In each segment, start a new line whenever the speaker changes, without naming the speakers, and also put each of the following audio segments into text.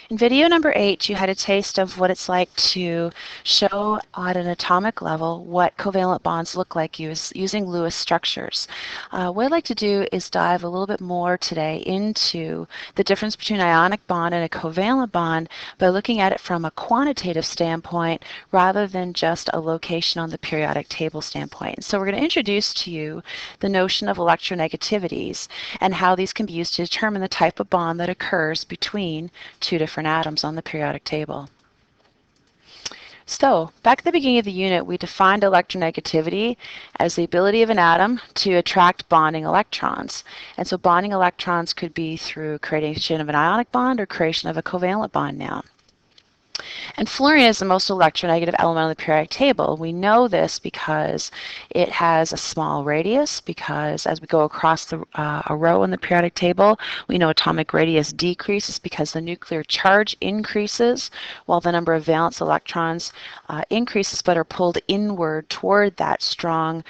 In video number 8, you had a taste of what it's like to show at an atomic level what covalent bonds look like using Lewis structures. What I'd like to do is dive a little bit more today into the difference between an ionic bond and a covalent bond by looking at it from a quantitative standpoint rather than just a location on the periodic table standpoint. So we're going to introduce to you the notion of electronegativities and how these can be used to determine the type of bond that occurs between two different atoms on the periodic table. So, back at the beginning of the unit, we defined electronegativity as the ability of an atom to attract bonding electrons. And so bonding electrons could be through creation of an ionic bond or creation of a covalent bond now. And fluorine is the most electronegative element on the periodic table. We know this because it has a small radius, because as we go across a row in the periodic table, we know atomic radius decreases because the nuclear charge increases while the number of valence electrons increases but are pulled inward toward that strong,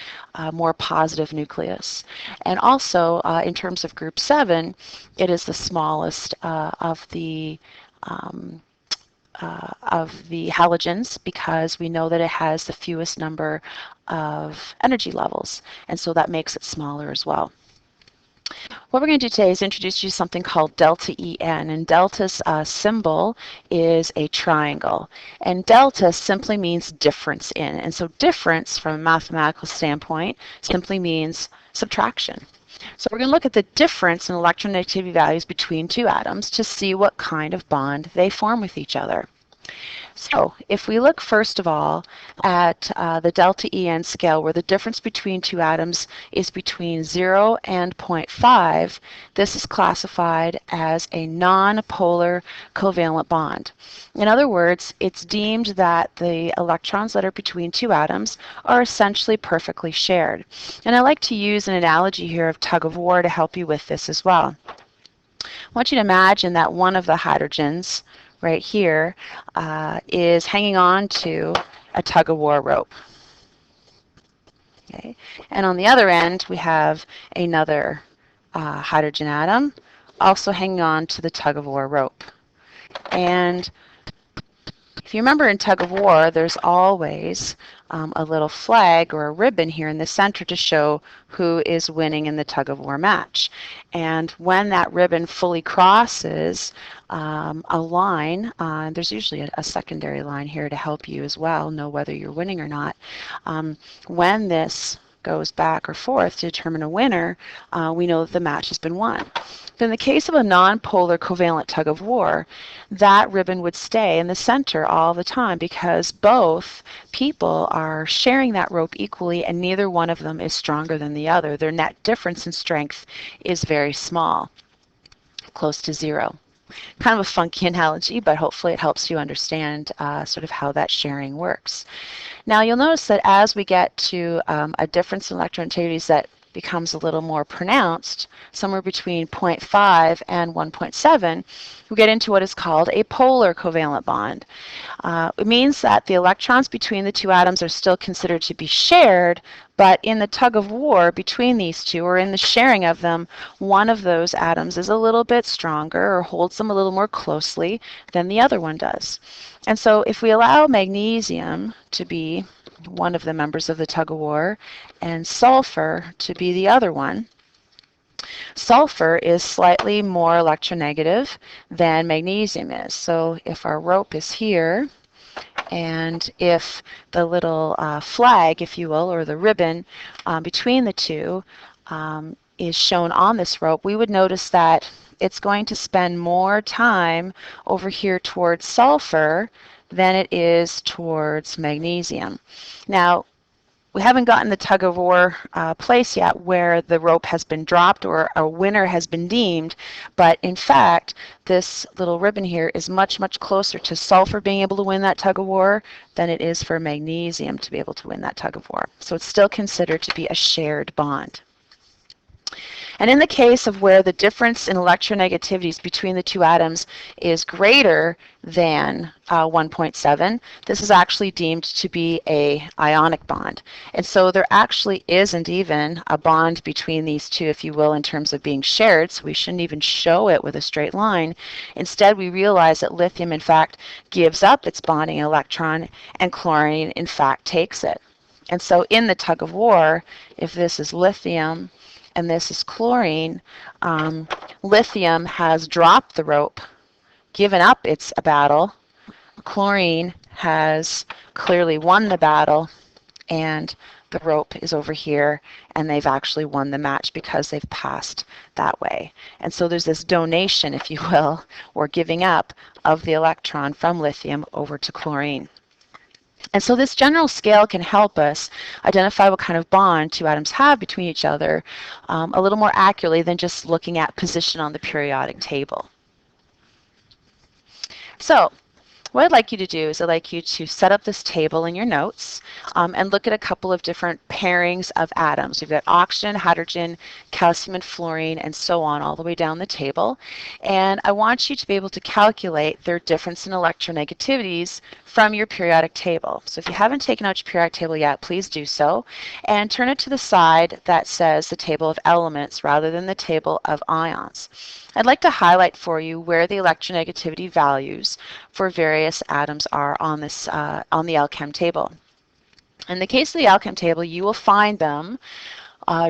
more positive nucleus. And also, in terms of group 7, it is the smallest of the halogens because we know that it has the fewest number of energy levels, and so that makes it smaller as well. What we're going to do today is introduce you to something called delta En, and delta's symbol is a triangle, and delta simply means difference in, and so difference from a mathematical standpoint simply means subtraction. So we're going to look at the difference in electronegativity values between two atoms to see what kind of bond they form with each other. So if we look first of all at the delta En scale where the difference between two atoms is between 0 and 0.5, this is classified as a non-polar covalent bond. In other words, it's deemed that the electrons that are between two atoms are essentially perfectly shared. And I like to use an analogy here of tug of war to help you with this as well. I want you to imagine that one of the hydrogens right here is hanging on to a tug-of-war rope. Okay. And on the other end, we have another hydrogen atom also hanging on to the tug-of-war rope. And if you remember in tug-of-war, there's always a little flag or a ribbon here in the center to show who is winning in the tug-of-war match. And when that ribbon fully crosses a line, there's usually a secondary line here to help you as well know whether you're winning or not. When this goes back or forth to determine a winner, we know that the match has been won. But in the case of a non-polar covalent tug-of-war, that ribbon would stay in the center all the time because both people are sharing that rope equally and neither one of them is stronger than the other. Their net difference in strength is very small, close to 0. Kind of a funky analogy, but hopefully it helps you understand sort of how that sharing works. Now you'll notice that as we get to a difference in electronegativities that becomes a little more pronounced, somewhere between 0.5 and 1.7, we get into what is called a polar covalent bond. It means that the electrons between the two atoms are still considered to be shared, but in the tug of war between these two, or in the sharing of them, one of those atoms is a little bit stronger or holds them a little more closely than the other one does. And so if we allow magnesium to be one of the members of the tug-of-war and sulfur to be the other one, sulfur is slightly more electronegative than magnesium is. So if our rope is here, and if the little flag, if you will, or the ribbon between the two is shown on this rope, we would notice that it's going to spend more time over here towards sulfur than it is towards magnesium. Now, we haven't gotten the tug-of-war place yet where the rope has been dropped or a winner has been deemed, but in fact, this little ribbon here is much, much closer to sulfur being able to win that tug-of-war than it is for magnesium to be able to win that tug-of-war. So it's still considered to be a shared bond. And in the case of where the difference in electronegativities between the two atoms is greater than 1.7, this is actually deemed to be a ionic bond. And so there actually isn't even a bond between these two, if you will, in terms of being shared, so we shouldn't even show it with a straight line. Instead, we realize that lithium, in fact, gives up its bonding electron, and chlorine, in fact, takes it. And so in the tug of war, if this is lithium and this is chlorine, lithium has dropped the rope, given up its battle. Chlorine has clearly won the battle, and the rope is over here, and they've actually won the match because they've passed that way. And so there's this donation, if you will, or giving up of the electron from lithium over to chlorine. And so this general scale can help us identify what kind of bond two atoms have between each other a little more accurately than just looking at position on the periodic table. So what I'd like you to do is I'd like you to set up this table in your notes and look at a couple of different pairings of atoms. We've got oxygen, hydrogen, calcium, and fluorine, and so on all the way down the table. And I want you to be able to calculate their difference in electronegativities from your periodic table. So if you haven't taken out your periodic table yet, please do so. And turn it to the side that says the table of elements rather than the table of ions. I'd like to highlight for you where the electronegativity values for various atoms are on this on the alchem table. In the case of the alchem table, you will find them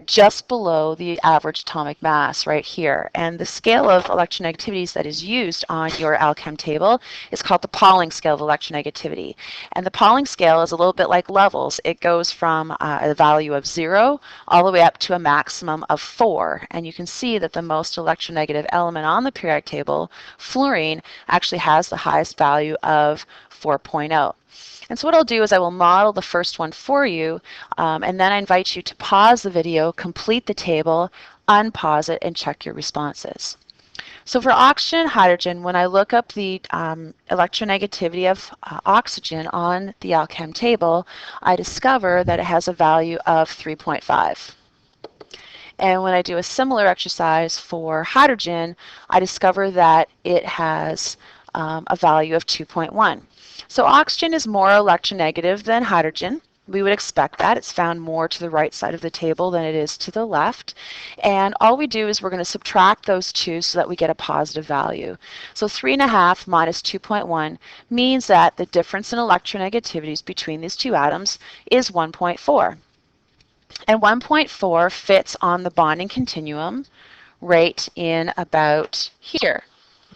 just below the average atomic mass right here. And the scale of electronegativities that is used on your alchem table is called the Pauling scale of electronegativity. And the Pauling scale is a little bit like levels. It goes from a value of 0 all the way up to a maximum of 4. And you can see that the most electronegative element on the periodic table, fluorine, actually has the highest value of 4.0. And so what I'll do is I will model the first one for you, and then I invite you to pause the video, complete the table, unpause it, and check your responses. So for oxygen and hydrogen, when I look up the electronegativity of oxygen on the alchem table, I discover that it has a value of 3.5. And when I do a similar exercise for hydrogen, I discover that it has a value of 2.1. So oxygen is more electronegative than hydrogen. We would expect that. It's found more to the right side of the table than it is to the left. And all we do is we're going to subtract those two so that we get a positive value. So 3.5 minus 2.1 means that the difference in electronegativities between these two atoms is 1.4. And 1.4 fits on the bonding continuum right in about here.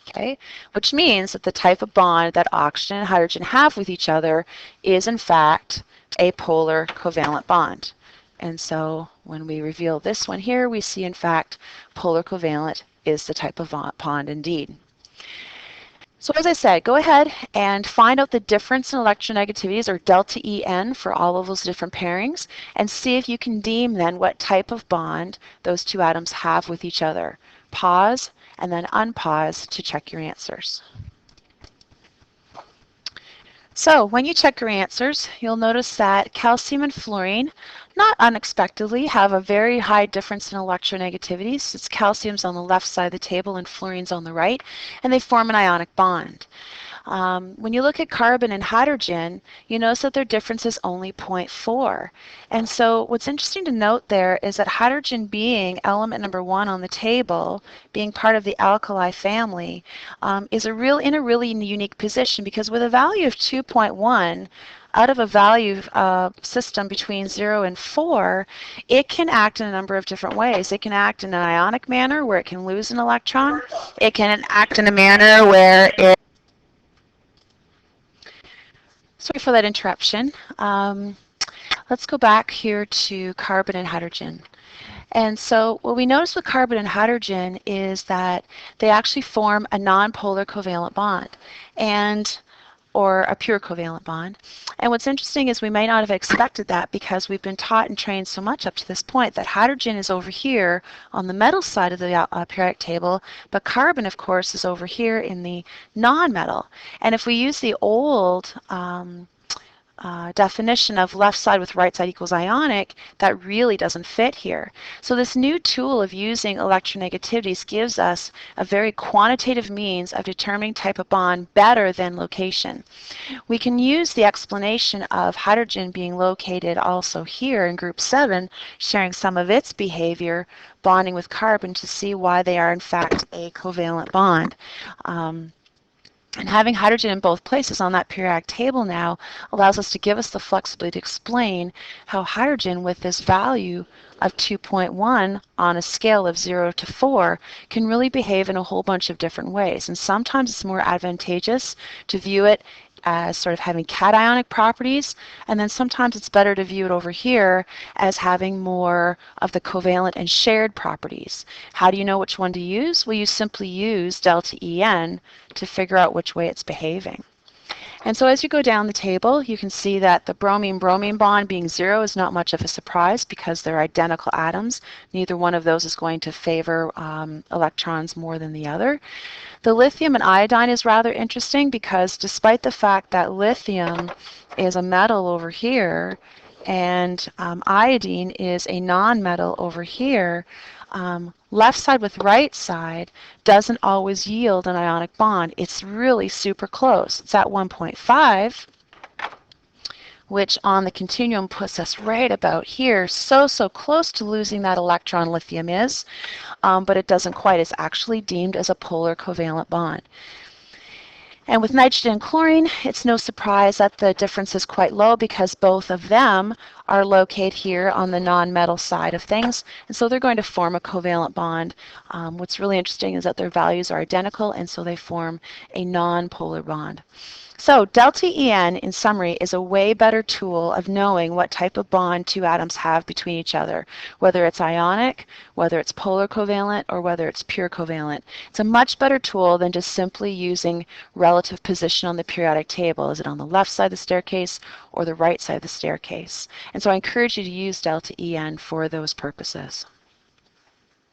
Okay, which means that the type of bond that oxygen and hydrogen have with each other is in fact a polar covalent bond. And so when we reveal this one here, we see in fact polar covalent is the type of bond indeed. So as I said, go ahead and find out the difference in electronegativities, or delta En, for all of those different pairings, and see if you can deem then what type of bond those two atoms have with each other. Pause and then unpause to check your answers. So when you check your answers, you'll notice that calcium and fluorine, not unexpectedly, have a very high difference in electronegativities. It's calcium's on the left side of the table and fluorine's on the right, and they form an ionic bond. When you look at carbon and hydrogen, you notice that their difference is only 0.4. And so what's interesting to note there is that hydrogen, being element number 1 on the table, being part of the alkali family, is in a really unique position, because with a value of 2.1, out of a value system between 0 and 4, it can act in a number of different ways. It can act in an ionic manner where it can lose an electron. It can act in a manner where it... Sorry for that interruption. Let's go back here to carbon and hydrogen. And so what we notice with carbon and hydrogen is that they actually form a nonpolar covalent bond, or a pure covalent bond. And what's interesting is we may not have expected that, because we've been taught and trained so much up to this point that hydrogen is over here on the metal side of the periodic table, but carbon, of course, is over here in the non-metal. And if we use the old definition of left side with right side equals ionic, that really doesn't fit here. So this new tool of using electronegativities gives us a very quantitative means of determining type of bond better than location. We can use the explanation of hydrogen being located also here in group 7, sharing some of its behavior, bonding with carbon, to see why they are in fact a covalent bond. And having hydrogen in both places on that periodic table now allows us to give us the flexibility to explain how hydrogen with this value of 2.1 on a scale of 0 to 4 can really behave in a whole bunch of different ways. And sometimes it's more advantageous to view it as sort of having cationic properties, and then sometimes it's better to view it over here as having more of the covalent and shared properties. How do you know which one to use? Well, you simply use delta En to figure out which way it's behaving. And so as you go down the table, you can see that the bromine-bromine bond being 0 is not much of a surprise because they're identical atoms. Neither one of those is going to favor electrons more than the other. The lithium and iodine is rather interesting because despite the fact that lithium is a metal over here and iodine is a non-metal over here, left side with right side doesn't always yield an ionic bond. It's really super close. It's at 1.5, which on the continuum puts us right about here, so close to losing that electron lithium is, but it doesn't quite. It's actually deemed as a polar covalent bond. And with nitrogen and chlorine, it's no surprise that the difference is quite low because both of them are located here on the non-metal side of things, and so they're going to form a covalent bond. What's really interesting is that their values are identical, and so they form a non-polar bond. So delta En, in summary, is a way better tool of knowing what type of bond two atoms have between each other, whether it's ionic, whether it's polar covalent, or whether it's pure covalent. It's a much better tool than just simply using relative position on the periodic table. Is it on the left side of the staircase or the right side of the staircase? And so I encourage you to use delta En for those purposes.